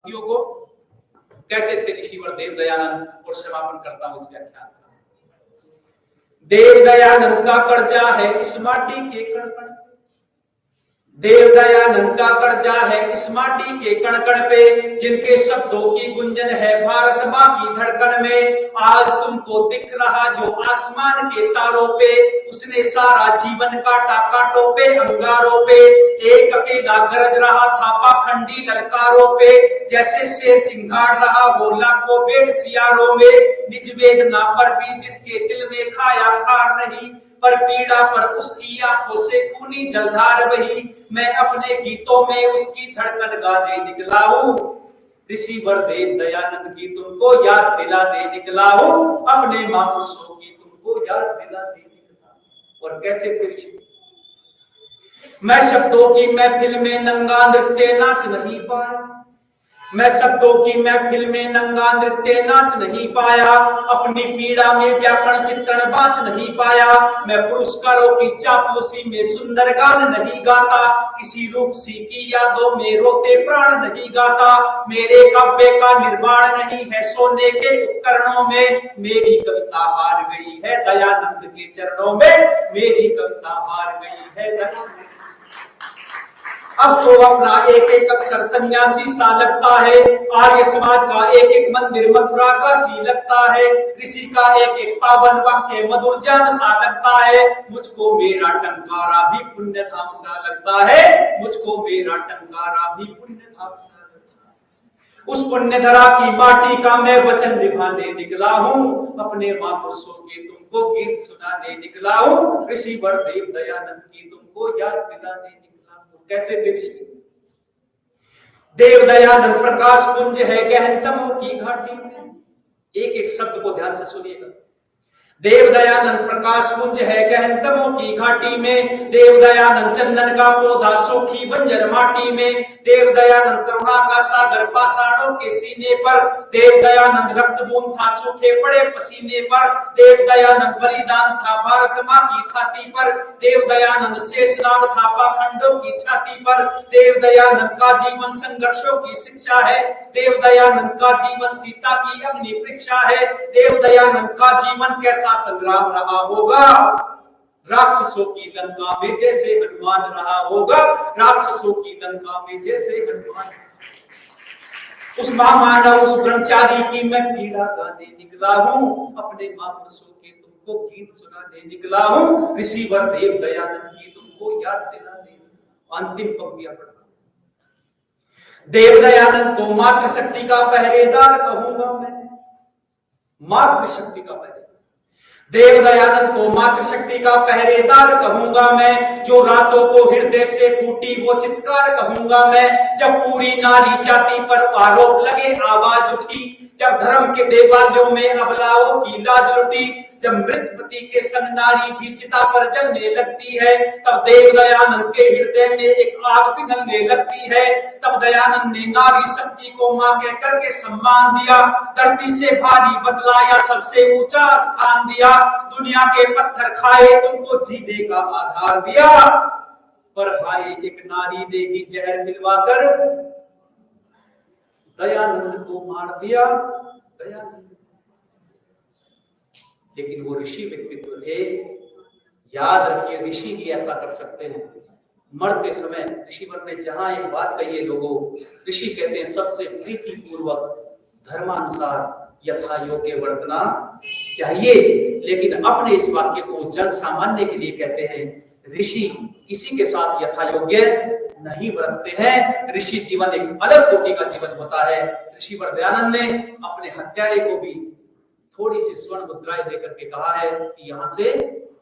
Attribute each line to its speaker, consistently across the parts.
Speaker 1: को कैसे थे ऋषिवर देव दयानंद, और समापन करता हूं इस व्याख्यान का। देव दयानंद का कर्जा है इस माटी के कण कण, देव दयानंद का कर्जा है इस माटी के कण कण पे, जिनके शब्दों की गुंजन है भारत माँ की धड़कन में। आज तुमको दिख रहा जो आसमान के तारों पे, उसने सारा जीवन काटा कांटों पे अंगारों पे। एक अकेला गरज रहा था पाखंडी ललकारों पे, जैसे शेर चिंगाड़ रहा वो लाखों भेड़ सियारों में। निज वेदना पर भी जिसके दिल में खाया खार नहीं, पर पीड़ा पर उसकी आंखों से खूनी जलधार बही। मैं अपने गीतों में उसकी धड़कन गाने निकला हूँ, ऋषिवर देव दयानंद की तुमको याद दिलाने निकला हूँ, अपने महापुरुषों की तुमको याद दिलाने निकला हूँ। और कैसे थे ऋषि? मैं शब्दों की महफिल में नंगा नृत्य नाच नहीं पाया, मैं शब्दों की महफिल में नंगा नृत्य नाच नहीं पाया, अपनी पीड़ा में व्याकरण चित्रण बाच नहीं पाया। मैं पुरस्कारों की चापलूसी में सुंदर गान नहीं गाता, किसी रूपसी की यादों में रोते प्राण नहीं गाता। मेरे काव्य का निर्माण नहीं है सोने के उपकरणों में, मेरी कविता हार गई है दयानंद के चरणों में, मेरी कविता हार गई है दयानंद। अब तो अपना एक एक अक्षर सन्यासी सा लगता है, आर्य समाज का एक एक मंदिर मथुरा का सी लगता है, ऋषि का एक एक पावन वाक्य मधुर जान सा लगता है। मुझको मेरा टंकारा भी पुण्य धाम सा लगता है, मुझको मेरा टंकारा भी पुण्य धाम सा लगता है। उस पुण्य धरा की माटी का मैं वचन निभाने निकला हूँ, अपने महापुरुषों के तुमको गीत सुनाने निकला हूँ, ऋषिवर देव दयानंद की तुमको याद दिलाने निकला। कैसे थे ऋषि? देव दयानंद प्रकाश पुंज है गहन तमो की घाटी में, एक एक शब्द को ध्यान से सुनिएगा। देव दयानंद प्रकाश पुंज है गहन तमो की घाटी में, देव दयानंद चंदन का पौधा सूखी बंजर माटी में, देव दयानंद करुणा का सागर पाषाणों के सीने पर, देव दयानंद रक्त बूंद था सूखे पड़े पसीने पर, देव दयानंद बलिदान था भारत माँ की छाती पर, देव दयानंद शेषनाग था पाखंडों की छाती पर, देव दयानंद का जीवन संघर्षों की शिक्षा है, देव दयानंद का जीवन सीता की अग्नि परीक्षा है, देव दयानंद का जीवन कैसा संग्राम रहा होगा, राक्षसों की लंका में जैसे हनुमान रहा होगा, राक्षसों की लंका में जैसे हनुमान। उस महामानव उस ब्रह्मचारी की मैं पीड़ा गाने निकला हूँ, अपने महापुरुषों के तुमको गीत सुनाने निकला हूँ, ऋषिवर देव दयानंद की तुमको याद दिलाने। अंतिम पंक्तियां पढ़ना। देव दयानंद को मातृशक्ति का पहरेदार कहूंगा मैं, मातृशक्ति का पहरेदार। देव दयानंद को मातृशक्ति का पहरेदार कहूंगा मैं, जो रातों को हृदय से फूटी वो चित्कार कहूंगा मैं। जब पूरी नारी जाति पर आरोप लगे आवाज उठी, जब धर्म के देवालयों में अबलाओं की लाज लुटी, जब मृत पति के संग नारी भी चिता पर जलने लगती है, तब देव दयानंद के हृदय में एक आग पिघलने लगती है। तब दयानंद ने नारी शक्ति को मां कह करके सम्मान दिया, धरती से भारी बदलाया सबसे ऊंचा स्थान दिया, दुनिया के पत्थर खाए तुमको जीने का आधार दिया, पर हाय एक नारी ने ही जहर मिलवाकर दयानंद को मार दिया। दयानंद लेकिन वो ऋषि व्यक्तित्व थे, याद रखिए ऋषि ही ऐसा कर सकते हैं। मरते समय ऋषिवर ने जहां एक बात कही है लोगों, ऋषि कहते हैं सबसे प्रीति पूर्वक धर्मानुसार यथा योग्य वर्तना चाहिए, लेकिन अपने इस वाक्य को जन सामान्य के लिए कहते हैं। ऋषि किसी के साथ यथा योग्य नहीं बरतते हैं, ऋषि जीवन एक अलग कोटि का जीवन होता है। ऋषिवर दयानंद ने अपने हत्यारे को भी थोड़ी सी स्वर्ण मुद्राएं देकर के कहा है कि यहाँ से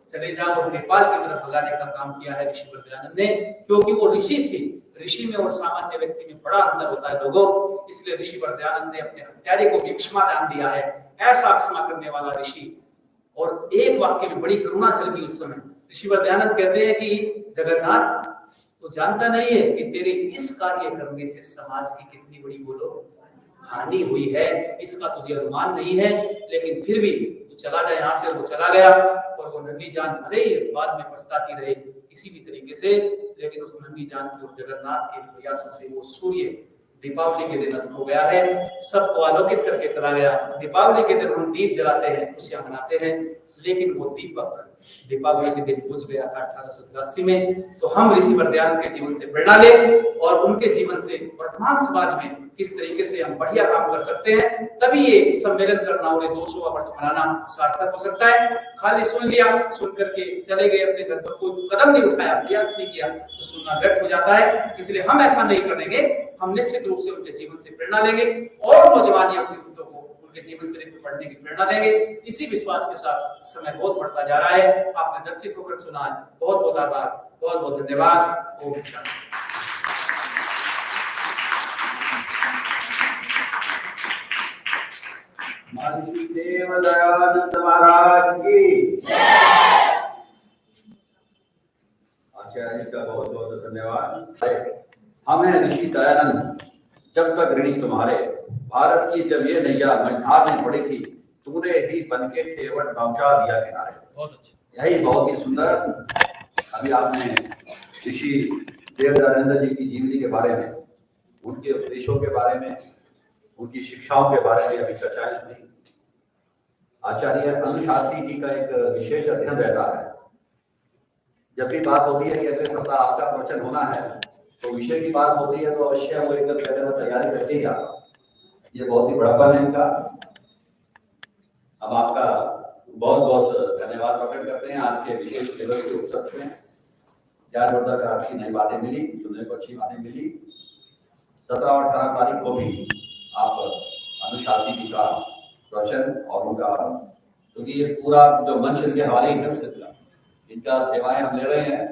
Speaker 1: चले जाओ, और नेपाल की तरफ भगाने का काम किया है ऋषिवर दयानंद ने, क्योंकि वो ऋषि थे। ऋषि में और सामान्य व्यक्ति में बड़ा अंतर होता है लोगों, इसलिए ऋषिवर दयानंद ने अपने हत्यारे को भी क्षमा दान दिया है। ऐसा क्षमा करने वाला ऋषि, और एक वाक्य में बड़ी करुणा झलकी उस समय। ऋषिवर दयानंद कहते हैं कि जगन्नाथ तो जानता नहीं है कि तेरे इस कार्य करने से समाज की कितनी बड़ी बोलो हानि हुई है, इसका तुझे अनुमान नहीं है, लेकिन फिर भी तू चला जा यहाँ से। वो चला गया, और वो नन्ही जान भले ही बाद में पछताती रहे किसी भी तरीके से, लेकिन उस नन्ही जान की जगन्नाथ के प्रयासों से वो सूर्य दीपावली के दिन अस्त हो गया है, सबको आलोकित करके चला गया। दीपावली के दिन हम दीप जलाते हैं, खुशियां मनाते हैं, लेकिन वो दीपक दीपावली के दिन बुझ गया था 1883 में। तो हम ऋषि वरदयानंद के जीवन से प्रेरणा लें और उनके जीवन से वर्तमान समाज में किस तरीके से हम बढ़िया काम कर सकते हैं, तभी ये सम्मेलन करना और ये 200वां वर्ष मनाना सार्थक हो सकता है। खाली सुन लिया, सुन करके चले गए अपने घर पर, कोई कदम नहीं उठाया, प्रयास नहीं किया, तो सुनना व्यर्थ हो जाता है। इसलिए हम ऐसा नहीं करेंगे, हम निश्चित रूप से उनके जीवन से प्रेरणा लेंगे और नौजवान युवकों को उनके जीवन चरित्र पढ़ने की प्रेरणा देंगे। इसी विश्वास के साथ समय बहुत बढ़ता जा रहा है, आपने दक्षित होकर सुना है, बहुत बहुत आभार, बहुत बहुत धन्यवाद। ओम शांति।
Speaker 2: महर्षि देव दयानंद महाराज की आचार्य जी का बहुत बहुत धन्यवाद। हम हैं ऋषि दयानंद, जब तक ऋणी तुम्हारे, भारत की जब ये नैया मझधार में पड़ी थी, तूने ही बनके केवट पहुंचा दिया किनारे। बहुत अच्छा, यही बहुत ही सुंदर। अभी आपने ऋषि देव दयानंद जी की जीवनी के बारे में, उनके उपदेशों के बारे में, उनकी शिक्षाओं के बारे में अभी चर्चाएं हुई। आचार्य अनुशास्त्री जी का एक विशेष अध्ययन रहता है। जब भी बात होती है कि अगले सप्ताह आपका प्रवचन होना है, तो विषय की बात होती है तो अवश्य वो एकदम पहले वो तैयारी करके ही आता। ये बहुत ही बड़प्पन है इनका। अब आपका बहुत बहुत धन्यवाद प्रकट करते हैं आज के विशेष लेवल के उत्सव में। ज्ञानवर्धक आपकी नई बातें मिली, सुनने को अच्छी बातें मिली। 17 और 18 तारीख को भी आप अनुशास्त्री जी का प्रवचन और उनका, क्योंकि ये पूरा जो मंच इनके हवाले ही से मिला, इनका सेवाएं हम ले रहे हैं,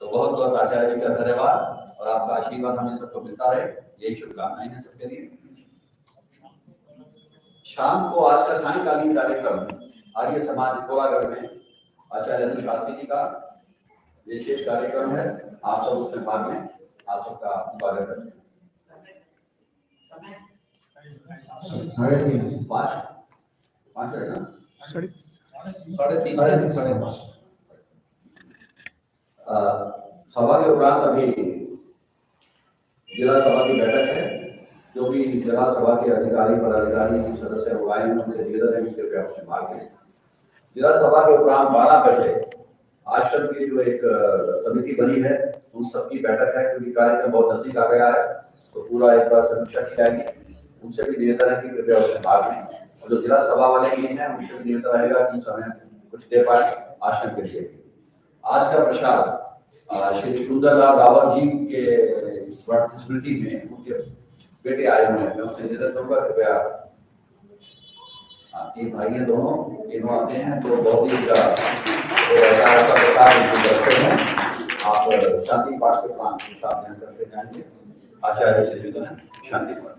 Speaker 2: तो बहुत बहुत आचार्य जी का धन्यवाद और आपका आशीर्वाद हमें सबको मिलता रहे, यही शुभकामनाएं हैं सबके लिए। शाम को आज का सायंकालीन कार्यक्रम आर्य समाज कोलागढ़ में आचार्य अनुशास्त्री जी का विशेष कार्यक्रम है। आप सब उसमें भाग में आप सबका स्वागत करते हैं। 5:30 है ना? 3:30 सभा के उपरांत अभी जिला सभा की बैठक है। जो भी जिला सभा के अधिकारी पदाधिकारी सदस्य लोग आए हैं, उनसे निवेदन है कि कृपया उसमें भाग लें। जिला सभा के उपरांत 12 बजे आश्रम की जो एक समिति बनी है, उन सबकी बैठक है, क्योंकि कार्यक्रम बहुत नजदीक आ गया है, तो पूरा एक बार समीक्षा की जाएगी। उनसे भी निवेदन है कि कृपया उसमें भाग लें। और जो जिला सभा वाले भी हैं, उनसे भी निवेदन रहेगा कि समय कुछ दे पाए आश्रम के लिए। आज का प्रसाद श्री सुंदरलाल रावत जी के स्मृति में उनके बेटे आए हुए हैं, मैं उनसे निवेदन करूंगा कृपया। 3 भाई हैं, दोनों आते हैं, तो बहुत ही आप शांति पाठ के प्लान के साथ करते जाएंगे। आचार्य से निवेदन है, शांति पाठ।